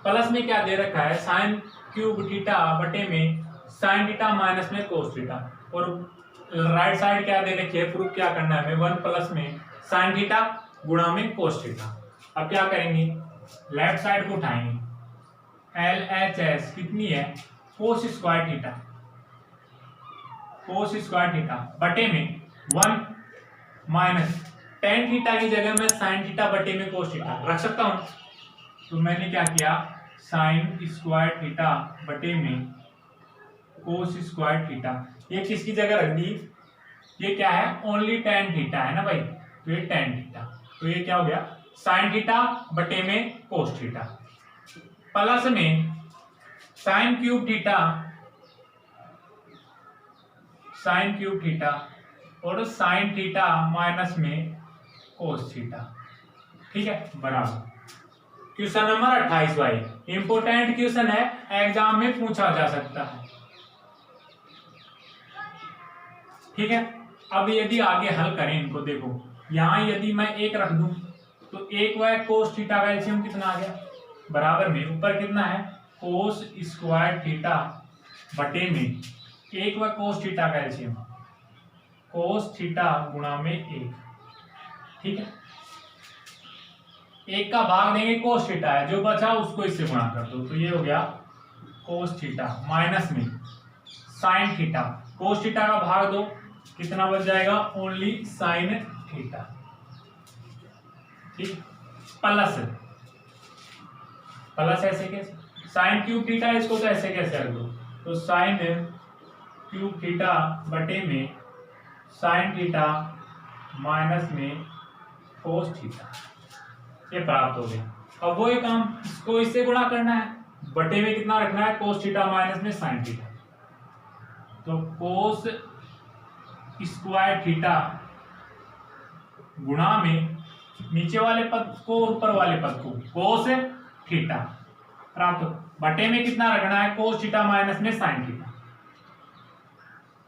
Plus में क्या दे रखा है, साइन क्यूब थीटा बटे में साइन थीटा माइनस में कोस थीटा, और राइट साइड क्या दे रखी है, प्रूफ क्या करना है हमें, 1 प्लस में साइन थीटा गुणा में कोस थीटा। अब क्या करेंगे, लेफ्ट साइड को उठाएंगे, एल एच एस कितनी है, cos square theta, cos square theta बटे में 1 माइनस टेन थीटा की जगह मैं साइन थीटा बटे में कोस थीटा रख सकता हूं। तो मैंने क्या किया, साइन स्क्वायर थीटा बटे में कोस स्क्वायर थीटा, ये किसकी जगह रख दी, ये क्या है, ओनली टेन थीटा है ना भाई, तो ये टेन थीटा, तो ये क्या हो गया, साइन थीटा बटे में कोस थीटा, प्लस में sign cube theta, sine cube theta और साइन थीटा माइनस में कोस थीटा। ठीक है, बराबर। क्वेश्चन नंबर 28 भाई, इंपोर्टेंट क्वेश्चन है, एग्जाम में पूछा जा सकता है। ठीक है, अब यदि आगे हल करें इनको, देखो यहां यदि मैं एक रख दूं तो एक व कोस थीटा का एलसीएम कितना आ गया, बराबर में ऊपर कितना है, कोस स्क्वायर थीटा बटे में एक व कोस थीटा का एलसीएम, कोस थीटा गुणा में एक। ठीक है, एक का भाग देंगे, कोस थीटा है, जो बचा उसको इससे गुणा कर दो, तो ये हो गया कोस थीटा माइनस में साइन थीटा, कोस थीटा का भाग दो, कितना बच जाएगा, ओनली साइन थीटा। ठीक, प्लस प्लस ऐसे कैसे, साइन क्यूब थीटा, इसको तो ऐसे कैसे रख दो, तो साइन क्यूब थीटा बटे में साइन थीटा माइनस में कोस थीटा, ये प्राप्त हो गया। अब वो एक काम, इसको इससे गुणा करना है, बटे में कितना रखना है, कोस थीटा माइनस में साइन थीटा, तो कोस स्क्वायर थीटा गुणा में नीचे वाले पद को ऊपर वाले पद को कोस थीटा प्राप्त, बटे में कितना रखना है, कोस थीटा माइनस में sine theta,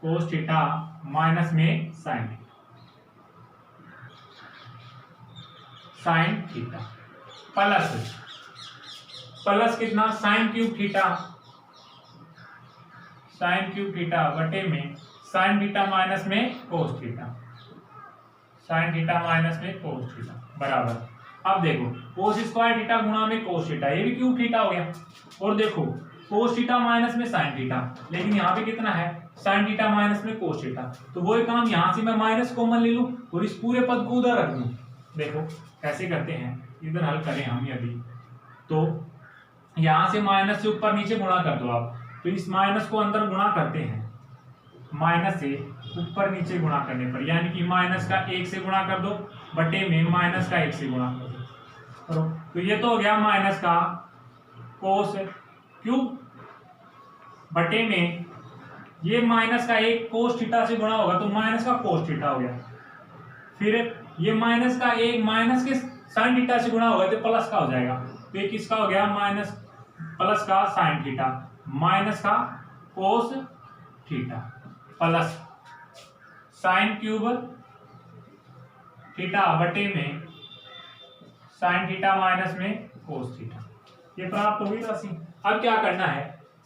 cos theta minus में sine theta, sine theta plus plus कितना, sine cube theta, sine cube theta बटे में साइन थीटा माइनस में cos theta, sine theta minus में कोस थीटा बराबर। अब देखो कोस स्क्वायर थीटा गुणा में कोस थीटा, ये भी क्यूब थीटा हो गया, और देखो कोस थीटा माइनस में साइन थीटा, लेकिन यहाँ पे कितना है, साइन थीटा माइनस में कोस थीटा, तो वो एक काम, यहाँ से मैं माइनस कॉमन ले लूं और इस पूरे पद को उधर रख दूं। देखो कैसे करते हैं, इधर हल करें हम यदि, तो यहां से माइनस से ऊपर नीचे गुणा कर दो आप, तो इस माइनस को अंदर गुणा करते हैं, माइनस से ऊपर नीचे गुणा करने पर, यानी कि माइनस का 1 से गुणा कर दो बटे में माइनस का 1 से गुणा कर दो, तो ये तो हो गया माइनस का कोस क्यूब बटे में ये माइनस का 1 कोस थीटा से गुणा होगा तो माइनस का कोस थीटा हो गया, फिर ये माइनस का 1 माइनस के साइन थीटा से गुणा होगा तो प्लस का हो जाएगा, तो ये किसका हो गया, माइनस प्लस का साइन थीटा माइनस का cos theta plus sign cube theta बटे में साइन थीटा माइनस में कोस थीटा, ये प्राप्त हुई राशि। अब क्या करना है,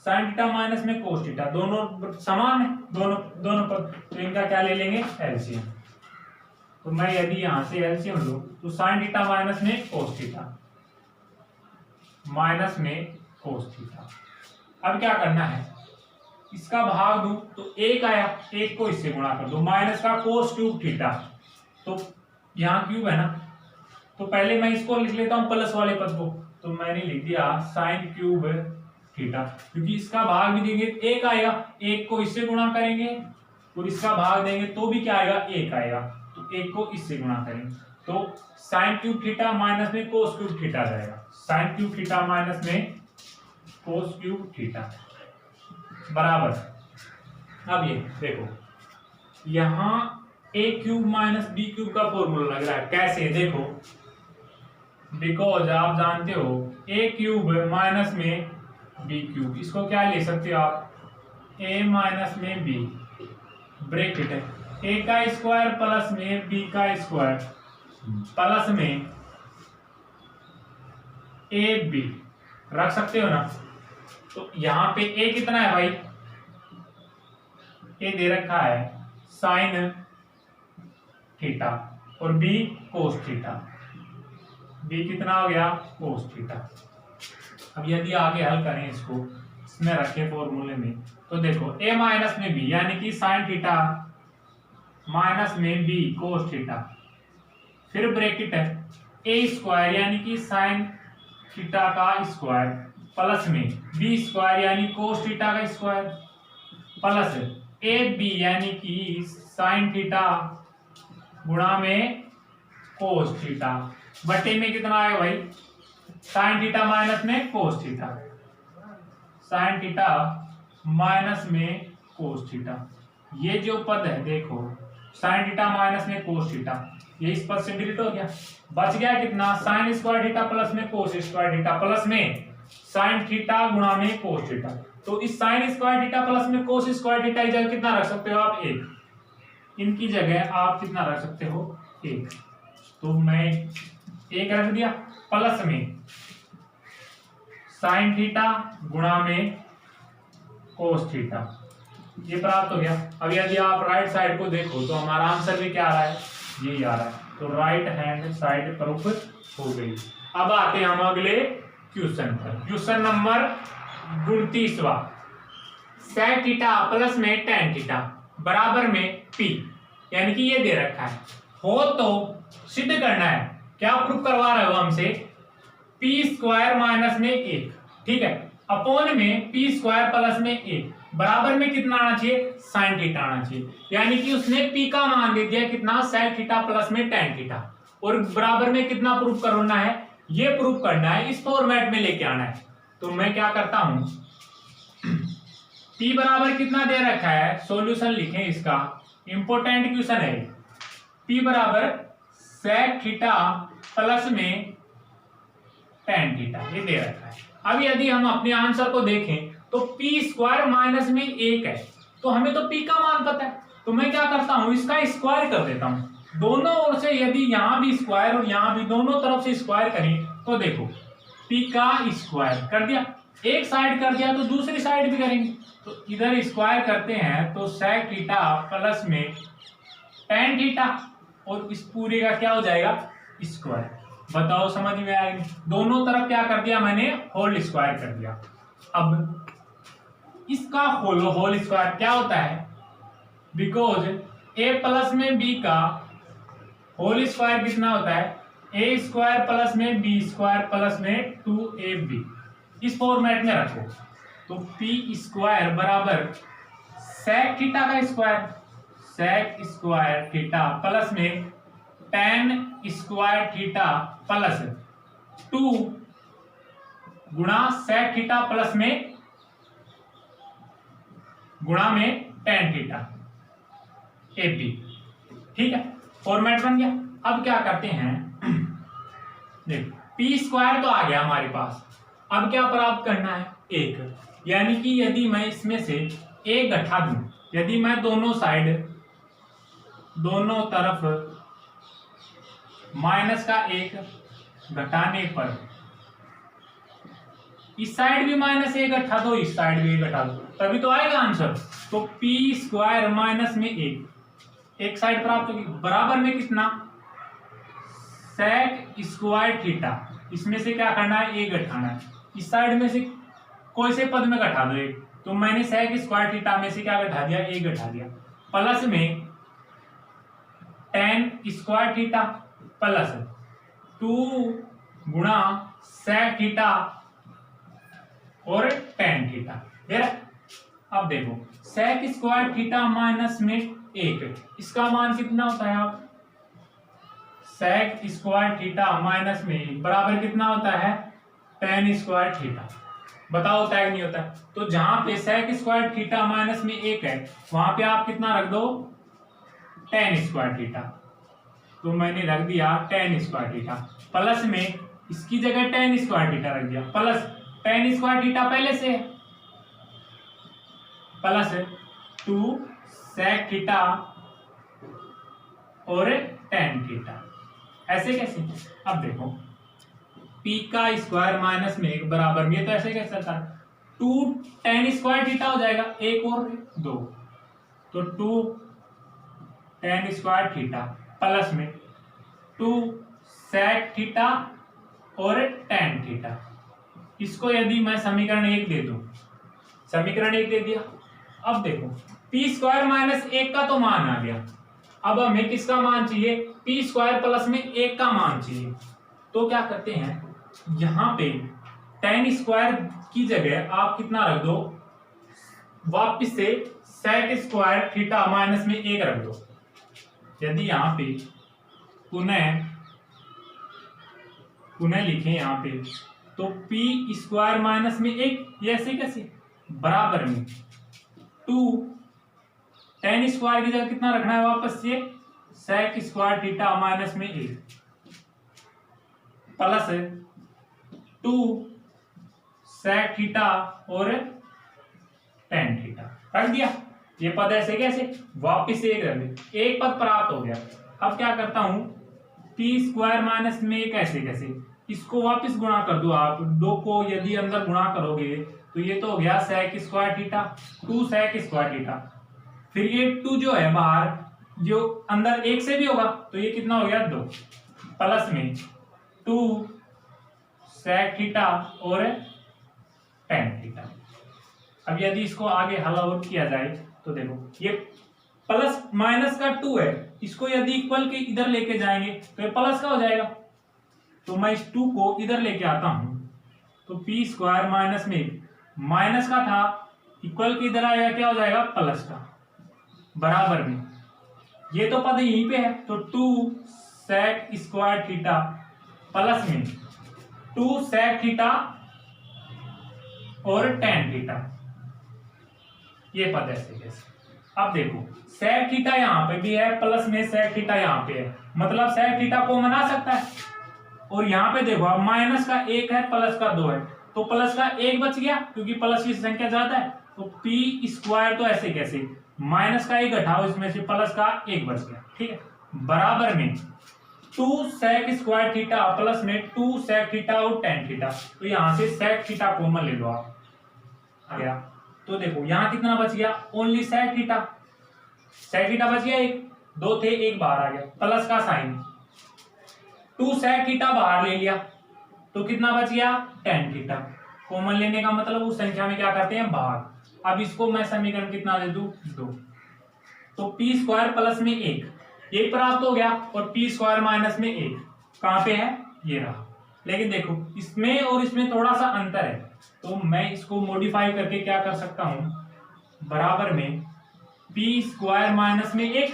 साइन थीटा माइनस में कोस थीटा दोनों समान है, दोनों पद, तो इनका क्या ले लेंगे, एलसीएम। तो मैं यदि यहां से एलसीएम लूं तो साइन थीटा माइनस में कोस थीटा माइनस में कोस थीटा। अब क्या करना है, इसका भाग दूं तो 1 आया, 1 को इससे गुणा कर दो, माइनस का कोस क्यूब थीटा, तो यहाँ क्यूब है ना, तो पहले मैं इसको लिख लेता हूं प्लस वाले पद को, तो मैंने लिख दिया साइन क्यूब थीटा, क्योंकि इसका भाग भी देंगे 1 आएगा, 1 को इससे गुणा करेंगे और इसका भाग देंगे तो भी क्या आएगा, 1 आएगा, तो 1 को इससे गुणा करेंगे तो साइन क्यूब थीटा माइनस में कोस क्यूब थीटा जाएगा, साइन क्यूब थीटा माइनस में कोस क्यूब थीटा बराबर। अब ये देखो यहां ए क्यूब माइनस बी क्यूब का फॉर्मूला लग रहा है, कैसे देखो, बिकॉज आप जानते हो ए क्यूब माइनस में बी क्यूब, इसको क्या ले सकते हो आप, ए माइनस में बी ब्रैकेट है, ए का स्क्वायर प्लस में बी का स्क्वायर प्लस में ए बी, रख सकते हो ना। तो यहाँ पे ए कितना है भाई, ए दे रखा है साइन थीटा और बी कोस थीटा, बी कितना हो गया कोस थीटा। अब यदि आगे हल करें इसको, इसमें रखें फॉर्मूले में, तो देखो a माइनस में b यानी कि साइन थीटा माइनस में b कोस थीटा, फिर ब्रैकेट है a स्क्वायर यानी कि साइन थीटा का स्क्वायर प्लस में b स्क्वायर यानी कोस थीटा का स्क्वायर प्लस ab यानी कि साइन थीटा गुणा में कोस थीटा बटे में कितना आएगा भाई, साइन थीटा माइनस में cos theta, sine theta minus में कोस थीटा। ये जो पद है देखो साइन थीटा माइनस में कोस थीटा, ये इस पद से डिलीट हो गया, बच गया कितना साइन स्क्वायर थीटा प्लस में कोस स्क्वायर थीटा प्लस में साइन थीटा गुणा में कोस थीटा। तो इस साइन स्क्वायर थीटा प्लस में कोस स्क्वायर थीटा की जगह कितना रख सकते हो आप, एक, इनकी जगह आप कितना रख सकते हो, एक। तो मैं एक रख दिया प्लस में साइन थीटा गुणा में कोस थीटा, ये प्राप्त हो गया। अब यदि आप राइट साइड को देखो तो हमारा आंसर भी क्या आ रहा है, यही आ रहा है। तो राइट हैंड साइड प्रूफ हो गई। अब आते हैं हम अगले क्वेश्चन पर, क्वेश्चन नंबर 29वां। सेक थीटा प्लस में टेन थीटा बराबर में पी, यानी कि ये दे रखा है, हो तो सिद्ध करना है, क्या प्रूफ करवा रहे हो हमसे, पी स्क्वायर माइनस में एक, ठीक है, अपॉन में पी स्क्वायर प्लस में एक बराबर में कितना आना चाहिए, साइन थीटा आना चाहिए। यानी कि उसने पी का मान दे दिया कितना, सेक थीटा प्लस में टेन थीटा, और बराबर में कितना प्रूफ करना है, ये प्रूफ करना है, इस फॉर्मेट में लेके आना है। तो मैं क्या करता हूं, पी बराबर कितना दे रखा है, सॉल्यूशन लिखें इसका, इंपॉर्टेंट क्वेश्चन है। पी बराबर सेक थीटा प्लस में टेन थीटा, ये दे रखा है। अब यदि हम अपने आंसर को देखें तो पी स्क्वायर माइनस में एक है, तो हमें तो पी का मान पता है, तो मैं क्या करता हूं, इसका स्क्वायर कर देता हूं, दोनों ओर से यदि यहां भी स्क्वायर और यहां भी दोनों तरफ से स्क्वायर करें तो देखो पी का स्क्वायर कर दिया, एक साइड कर दिया तो दूसरी साइड भी करेंगे, तो इधर स्क्वायर करते हैं तो सेक थीटा प्लस में टेन थीटा, और इस पूरे का क्या हो जाएगा, स्क्वायर। बताओ समझ में आएगी, दोनों तरफ क्या कर दिया मैंने, होल स्क्वायर कर दिया। अब इसका होल स्क्वायर क्या होता है, बिकॉज ए प्लस में बी का होल स्क्वायर कितना होता है, ए स्क्वायर प्लस में बी स्क्वायर प्लस में 2ab, इस फॉर्मेट में रखो। तो पी स्क्वायर बराबर सेक थीटा का square, sec square theta plus में टेन स्क्वायर थीटा प्लस 2 गुणा सेक थीटा प्लस में गुणा में टेन थीटा ab, ठीक है, फॉर्मेट बन गया। अब क्या करते हैं, देखो पी स्क्वायर तो आ गया हमारे पास, अब क्या प्राप्त करना है, एक, यानी कि यदि मैं इसमें से एक घटा दूं, यदि मैं दोनों साइड दोनों तरफ माइनस का एक घटाने पर, इस साइड भी माइनस एक घटा दो, इस साइड भी एक घटा दो, तभी तो आएगा आंसर। तो पी स्क्वायर माइनस में एक साइड प्राप्त होगी, बराबर में कितना, सेक स्क्वायर थीटा, इसमें से क्या करना है, एक घटाना है, इस साइड में से कोई से पद में घटा दो एक, तो मैंने सेक स्क्वायर थीटा में से क्या घटा दिया, एक घटा दिया, प्लस में टेन स्क्वायर थीटा प्लस 2 गुणा सेक थीटा और टेन थीटा। अब देखो सेक स्क्वायर थीटा माइनस में एक, इसका मान कितना होता है, आप सेक स्क्वायर थीटा माइनस में बराबर कितना होता है, टेन स्क्वायर थीटा। बताओ होता है कि नहीं होता है, तो जहां पे सेक स्क्वायर थीटा माइनस में एक है वहां पे आप कितना रख दो, टेन स्क्वायर थीटा, तो मैंने रख दिया टेन स्क्वायर थीटा, प्लस में इसकी जगह टेन स्क्वायर थीटा रख दिया, प्लस टेन स्क्वायर थीटा पहले से प्लस 2 सेक थीटा और टेन थीटा, ऐसे कैसे। अब देखो पी का स्क्वायर माइनस में 1 बराबर में, ये तो ऐसे कह सकता है 2 tan स्क्वायर थीटा हो जाएगा, एक और 2, तो 2 tan स्क्वायर थीटा प्लस में 2 sec थीटा और tan थीटा। इसको यदि मैं समीकरण 1 दे दूं, समीकरण 1 दे दिया, अब देखो पी स्क्वायर माइनस 1 का तो मान आ गया, अब हमें किसका मान चाहिए, पी स्क्वायर प्लस में 1 का मान चाहिए। तो क्या करते हैं, यहां पे tan स्क्वायर की जगह आप कितना रख दो, वापिस से sec स्क्वायर थीटा माइनस में 1 रख दो। यदि यहां पे पुनः लिखें यहां पे, तो पी स्क्वायर माइनस में 1, ये ऐसे कैसे बराबर में 2 tan स्क्वायर की जगह कितना रखना है, वापस से sec स्क्वायर थीटा माइनस में 1 प्लस 2 sec थीटा और tan थीटा रख दिया। ये पद ऐसे कैसे वापिस से 1 रख दे, एक पद प्राप्त हो गया। अब क्या करता हूं, पी स्क्वायर माइनस में 1 ऐसे कैसे, इसको वापस गुणा कर दो आप, 2 को यदि अंदर गुणा करोगे तो ये तो हो गया sec square theta, 2 sec square theta, फिर ये 2 जो है बाहर, जो अंदर 1 से भी होगा तो ये कितना हो गया 2, प्लस में 2 sec थीटा और tan थीटा। अब यदि इसको आगे हल आउट किया जाए तो देखो ये प्लस माइनस का 2 है, इसको यदि इक्वल के इधर लेके जाएंगे तो ये प्लस का हो जाएगा, तो मैं इस 2 को इधर लेके आता हूं, तो पी स्क्वायर माइनस में माइनस का था, इक्वल के इधर आएगा क्या हो जाएगा प्लस का, बराबर में ये तो पद यहीं पे है, तो 2 sec स्क्वायर थीटा प्लस में 2 sec थीटा और tan थीटा, ये पद ऐसे कैसे। अब देखो sec थीटा यहाँ पे भी है, प्लस में sec थीटा यहाँ पे है, मतलब sec थीटा को मना सकता है, और यहाँ पे देखो अब माइनस का 1 है, प्लस का 2 है, तो प्लस का 1 बच गया क्योंकि प्लस की संख्या ज्यादा है, तो पी स्क्वायर तो ऐसे कैसे, माइनस का 1 घटाओ इसमें से, प्लस का 1 बच गया, ठीक है, बराबर में 2 sec स्क्वायर थीटा प्लस में 2 sec थीटा और tan थीटा, तो यहाँ से sec थीटा कॉमन ले लो आप, आ गया। तो देखो यहाँ कितना बच गया, ओनली sec थीटा बच गया, 1 2 थे, 1 बाहर आ गया, प्लस का साइन 2 sec थीटा बाहर ले लिया, तो कितना बच गया tan थीटा। कॉमन लेने का मतलब उस संख्या में क्या करते हैं भाग। अब इसको मैं समीकरण कितना दे दूं 2, तो पी स्क्वायर प्लस में 1 ये प्राप्त हो गया, और पी स्क्वायर माइनस में 1 कहां पे है, ये रहा। लेकिन देखो इसमें और इसमें थोड़ा सा अंतर है, तो मैं इसको मॉडिफाई करके क्या कर सकता हूं, बराबर में पी स्क्वायर माइनस में 1,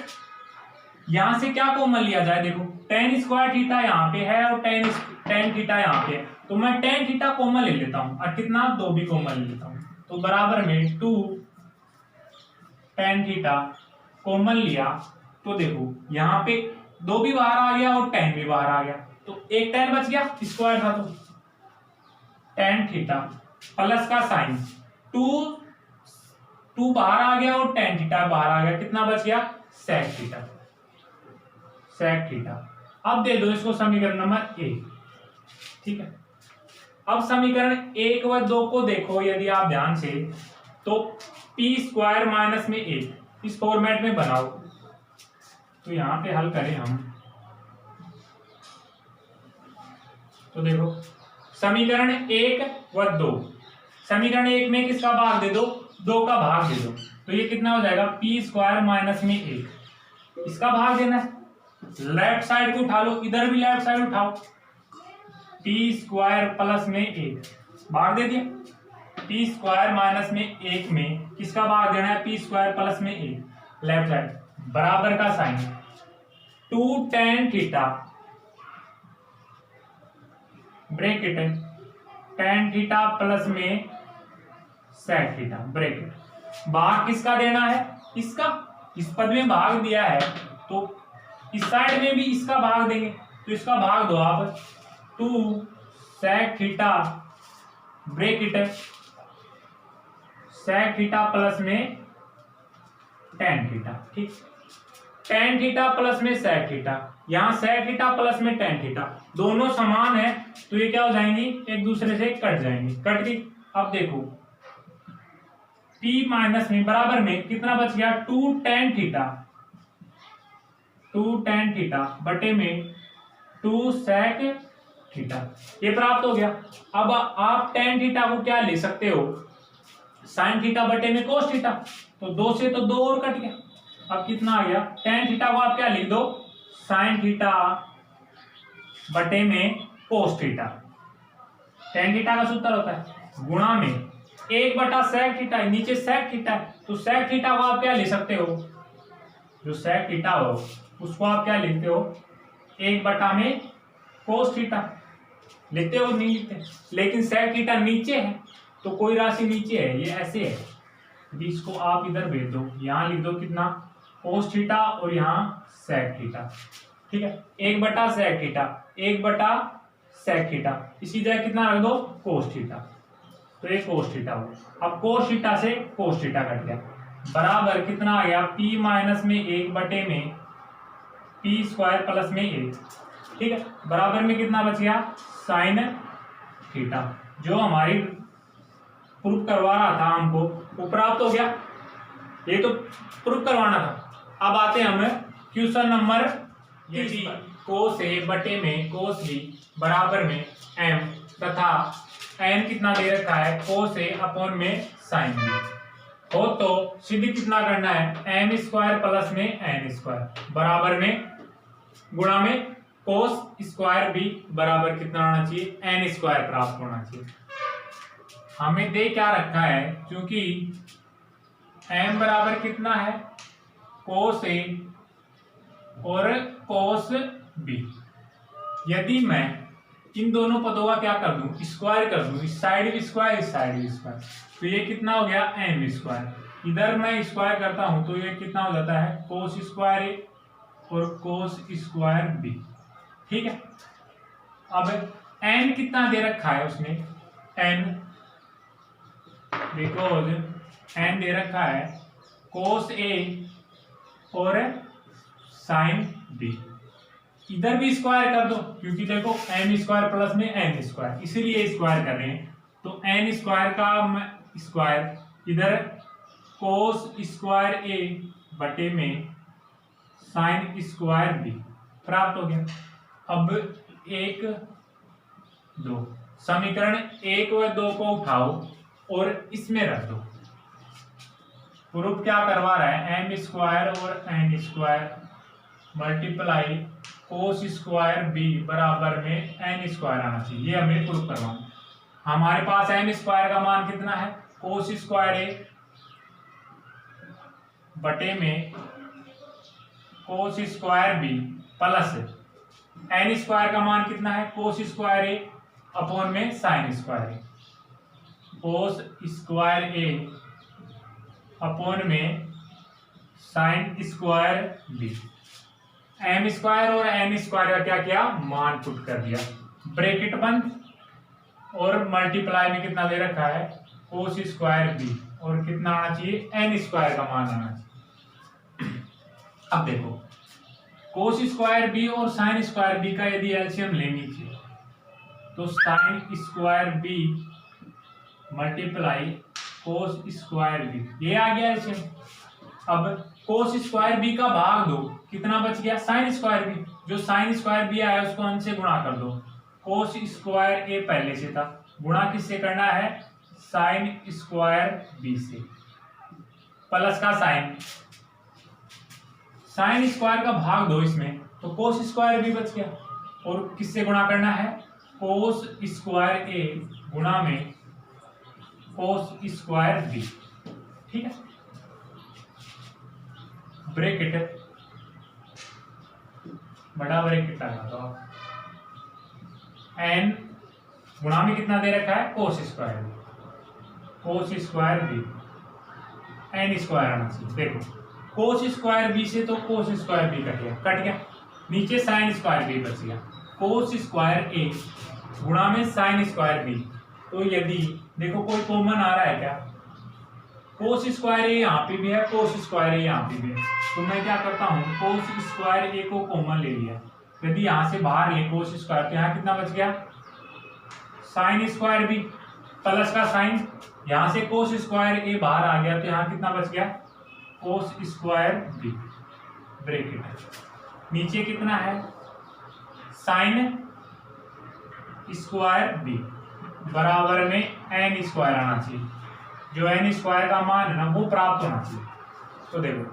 यहां से क्या कॉमन लिया जाए, देखो tan स्क्वायर थीटा यहाँ पे है और tan थीटा यहाँ पे है, तो मैं tan थीटा कॉमन ले लेता हूं, और कितना 2 भी कॉमन ले लेता हूं, तो बराबर में 2 tan थीटा कॉमन लिया, तो देखो यहाँ पे 2 भी बाहर आ गया और tan भी बाहर आ गया, तो एक tan बच गया, स्क्वायर था तो tan थीटा प्लस का साइन 2 बाहर आ गया और tan थीटा बाहर आ गया, कितना बच गया sec थीटा। अब दे दो इसको समीकरण नंबर 1, ठीक है। अब समीकरण 1 व 2 को देखो यदि आप ध्यान से, तो पी स्क्वायर माइनस में 1 इस फॉर्मेट में बनाओ, तो यहां पे हल करें हम, तो देखो समीकरण 1 व 2, समीकरण 1 में किसका भाग दे दो, 2 का भाग दे दो, तो ये कितना हो जाएगा पी स्क्वायर माइनस में 1, इसका भाग देना है, लेफ्ट साइड को उठा लो, इधर भी लेफ्ट साइड उठाओ, पी स्क्वायर प्लस में 1 भाग दे दिया, पी स्क्वायर माइनस में 1 में किसका भाग देना है, पी स्क्वायर प्लस में 1 लेफ्ट साइड, बराबर का sign 2 tan theta bracket tan theta plus में sec थीटा ब्रैकेट, भाग किसका देना है, इसका, इस पद में भाग दिया है तो इस साइड में भी इसका भाग देंगे, तो इसका भाग दो आप, 2 sec theta bracket sec theta plus में tan थीटा, ठीक, टेन थीटा प्लस में सेक थीटा, यहाँ सेक थीटा प्लस में टेन थीटा, दोनों समान है तो ये क्या हो जाएंगी, एक दूसरे से कट जाएंगी, कट गई। अब देखो p माइनस में बराबर में कितना बच गया, टू टेन थीटा बटे में टू सेक थीटा, ये प्राप्त हो गया। अब आप टेन थीटा को क्या ले सकते हो, साइन थीटा बटे में कोस थीटा, तो दो से तो दो और कट गया। अब कितना आ गया, टेन थीटा को आप क्या लिख दो, साइन थीटा बटे में कोस थीटा। टेन थीटा का सूत्र होता है गुणा में एक बटा सेक थीटा, नीचे सेक थीटा, तो सेक थीटा को आप क्या ले सकते हो, जो सेक थीटा हो उसको आप क्या लिखते हो, एक बटा में कोस थीटा लिखते हो, नहीं लिखते, लेकिन सेक थीटा नीचे है तो कोई राशि नीचे है, ये ऐसे है, इसको आप इधर भेज दो, यहाँ लिख दो कितना, कोस थीटा और यहाँ सेक थीटा, ठीक है, एक बटा सेक थीटा, एक बटा सेक थीटा, इसी जगह कितना रख दो, कोस थीटा, तो ये कोस थीटा हो। अब कोस थीटा से कोस थीटा कट गया, बराबर कितना आ गया, p माइनस में एक बटे में p स्क्वायर प्लस में एक, ठीक है, बराबर में कितना बच गया, साइन थीटा, जो हमारी प्रूफ करवा रहा था हमको वो प्राप्त हो गया, ये तो प्रूफ करवाना था। अब आते हैं हम क्वेश्चन नंबर, यदि कोस ए बटे में कोस बी बराबर में m तथा n कितना दे रखा है, कोस ए अपॉन में साइन बी हो, तो सीधे कितना करना है, m स्क्वायर प्लस में n स्क्वायर बराबर में गुणा में कोस स्क्वायर बी बराबर कितना होना चाहिए, n स्क्वायर प्राप्त होना चाहिए। हमें दे क्या रखा है, क्योंकि m बराबर कितना है, कोस ए और कोस बी, यदि मैं इन दोनों पदों का क्या कर दूं, स्क्वायर कर दूं, इस साइड भी स्क्वायर, इस साइड भी स्क्वायर, तो ये कितना हो गया, m स्क्वायर, इधर मैं स्क्वायर करता हूं तो ये कितना हो जाता है, कोस स्क्वायर ए और कोस स्क्वायर बी, ठीक है। अब n कितना दे रखा है उसने, n बिकॉज n दे रखा है कोस ए और साइन बी, इधर भी स्क्वायर कर दो, क्योंकि देखो m स्क्वायर प्लस में n स्क्वायर, इसीलिए स्क्वायर कर रहे हैं, तो n स्क्वायर का स्क्वायर, इधर कोस स्क्वायर ए बटे में साइन स्क्वायर बी प्राप्त हो गया। अब एक दो समीकरण एक व दो को उठाओ और इसमें रख दो, प्रूफ क्या करवा रहा है, m स्क्वायर और n square multiply cos square B बराबर में n स्क्वायर आना चाहिए, ये हमें प्रूफ करवाना। हमारे पास m स्क्वायर का मान कितना है, कोस स्क्वायर ए बटे में cos square B plus n square का मान कितना है, कोस स्क्वायर ए अपॉन में sine square A, cos square A upon में sine square B, m square और n स्क्वायर का क्या किया, मान पुट कर दिया, ब्रैकेट बंद, और मल्टीप्लाई में कितना दे रखा है, कोस स्क्वायर बी, और कितना आना चाहिए, n स्क्वायर का मान आना चाहिए। अब देखो कोस स्क्वायर बी और साइन स्क्वायर बी का यदि एलसीएम लेनी चाहिए तो sine square B multiply cos square B, ये आ गया एलसीएम। अब कोस स्क्वायर बी का भाग दो, कितना बच गया, साइन स्क्वायर बी, जो साइन स्क्वायर बी आया उसको n से गुणा कर दो, कोस स्क्वायर ए पहले से था, गुणा किससे करना है, साइन स्क्वायर बी से, प्लस का साइन, साइन स्क्वायर का भाग दो इसमें, तो कोस स्क्वायर बी बच गया, और किससे गुणा करना है, कोस स्क्वायर ए गुणा में कोस स्क्वायर बी, ठीक है, ब्रैकेट बड़ा ब्रैकेट लगा दो, n गुणा में कितना दे रखा है, cos square B, n square आना चाहिए। देखो कोस स्क्वायर बी से तो कोस स्क्वायर बी कट गया, नीचे साइन स्क्वायर बी बच गया, कोस स्क्वायर ए गुणा में साइन स्क्वायर बी, तो यदि देखो कोई कॉमन आ रहा है क्या, कोस स्क्वायर ए यहाँ पे भी है, कोस स्क्वायर ए यहाँ पे भी है, तो मैं क्या करता हूँ कोस स्क्वायर ए को कॉमन ले लिया। यदि यहाँ से बाहर ले कोस स्क्वायर तो यहाँ कितना बच गया साइन स्क्वायर बी प्लस का साइन, यहाँ से कोस स्क्वायर ए बाहर आ गया तो यहाँ कितना बच गया कोस स्क्वायर बी ब्रैकेट नीचे कितना है साइन स्क्वायर बी बराबर में एन स्क्वायर आना चाहिए, जो एन स्क्वायर का मान है ना वो प्राप्त होना चाहिए। तो देखो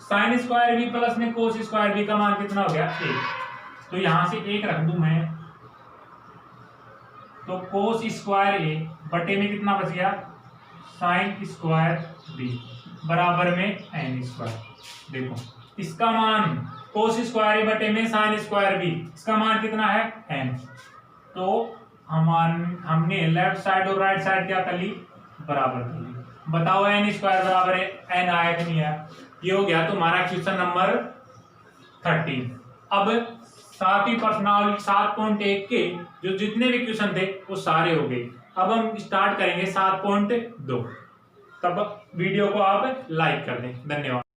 साइन स्क्वायर बी प्लस में कोस स्क्वायर बी का मान कितना हो गया 1, तो यहां से 1 रख दूं मैं, तो कोस स्क्वायर ए बटे में कितना बच गया साइन स्क्वायर बी बराबर में एन स्क्वायर। देखो इसका मान कोस स्क्वायर ए बटे में साइन स्क्वायर बी, इसका मान कितना है एन, तो हमने लेफ्ट साइड और राइट साइड क्या कर ली बराबर कर ली। बताओ एन स्क्वायर बराबर है एन आया कि नहीं आया, ये हो गया तुम्हारा क्वेश्चन नंबर 13। अब साथ ही प्रश्नावली 7.1 के जो जितने भी क्वेश्चन थे वो सारे हो गए। अब हम स्टार्ट करेंगे 7.2, तब वीडियो को आप लाइक कर दें। धन्यवाद।